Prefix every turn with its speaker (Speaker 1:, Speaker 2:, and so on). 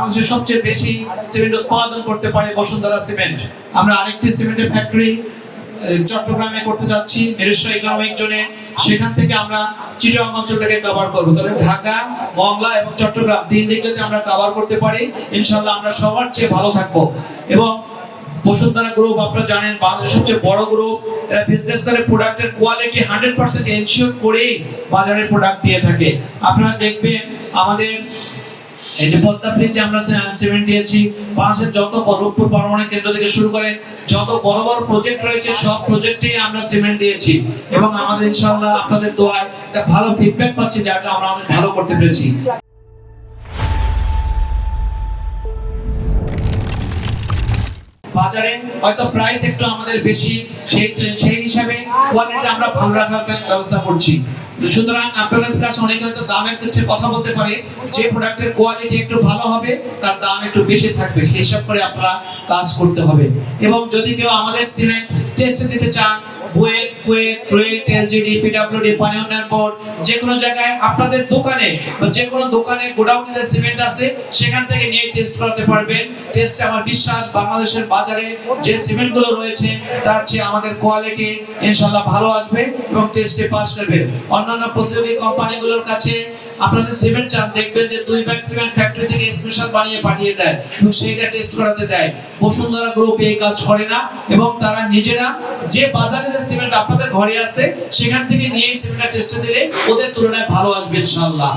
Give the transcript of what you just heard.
Speaker 1: বাংলাদেশের সবচেয়ে বেশি সিমেন্ট উৎপাদন করতে পারে বসুন্ধরা সিমেন্ট। আমরা আরেকটি সিমেন্টের ফ্যাক্টরি চট্টগ্রামে করতে যাচ্ছি মিরসরাই ইকোনমিক জোনে, সেখান থেকে আমরা চিটাগাং অঞ্চলটাকে কভার করব। তাহলে ঢাকা, মংলা এবং চট্টগ্রাম তিন দিক যদি আমরা কভার করতে পারি ইনশাআল্লাহ আমরা সবার চেয়ে ভালো থাকবো। এবং বসুন্ধরা গ্রুপ আপনারা জানেন বাংলাদেশের সবচেয়ে বড় গ্রুপ, এরা বিজনেস করে প্রোডাক্টের কোয়ালিটি 100% এনশিওর করেই বাজারে প্রোডাক্ট দিয়ে থাকে। আপনারা দেখবেন আমাদের এই যে পদ্মা ব্রিজে আমরা সিমেন্ট দিয়েছি, বাংলাদেশের যত রূপপুর পারমাণবিক কেন্দ্র থেকে শুরু করে যত বড় বড় প্রজেক্ট রয়েছে সব প্রজেক্টেই আমরা সিমেন্ট দিয়েছি এবং আমাদের ইনশাআল্লাহ আপনাদের দোয়ায় একটা ভালো ফিডব্যাক পাচ্ছি, যাটা আমরা অনেক ভালো করতে পেরেছি। বাজারে হয়তো প্রাইস একটু আমাদের বেশি, সেই হিসাবে কোয়ালিটি আমরা ভালো রাখার ব্যবস্থা করছি। সুতরাং আপনাদের কাছে অনেকে হয়তো দামের ক্ষেত্রে কথা বলতে পারে, যে প্রোডাক্টের কোয়ালিটি একটু ভালো হবে তার দাম একটু বেশি থাকবে, সেই হিসাব করে আপনারা কাজ করতে হবে। এবং যদি কেউ আমাদের সিমেন্ট টেস্ট দিতে চান, বুয়েট, কুয়েট, রুয়েট, এলজিডি, পিডব্লিউডি, পানি উন্নয়ন বোর্ড, যে কোনো জায়গায় আপনাদের দোকানে বা যে কোনো দোকানে গোডাউনে যে সিমেন্ট আছে সেখান থেকে নিয়ে টেস্ট করাতে পারবেন। টেস্টে আমার বিশ্বাস বাংলাদেশের বাজারে যে সিমেন্টগুলো রয়েছে তার চেয়ে আমাদের কোয়ালিটি ইনশাআল্লাহ ভালো আসবে এবং টেস্টে পাস করবে। অন্যান্য প্রতিযোগী কোম্পানিগুলোর কাছে আপনাদের সিমেন্ট চান, দেখবেন যে 2 ব্যাগ সিমেন্ট ফ্যাক্টরি থেকে স্পেশাল বানিয়ে পাঠিয়ে দেয় এবং সেইটা টেস্ট করাতে দেয়। বসুন্ধরা গ্রুপ এই কাজ করে না এবং তারা নিজেরা যে বাজারে যে সিমেন্ট আপনাদের ঘরে আছে সেখান থেকে নিয়ে সিমেন্টটা টেস্টে দিলে ওদের তুলনায় ভালো আসবে ইনশাআল্লাহ।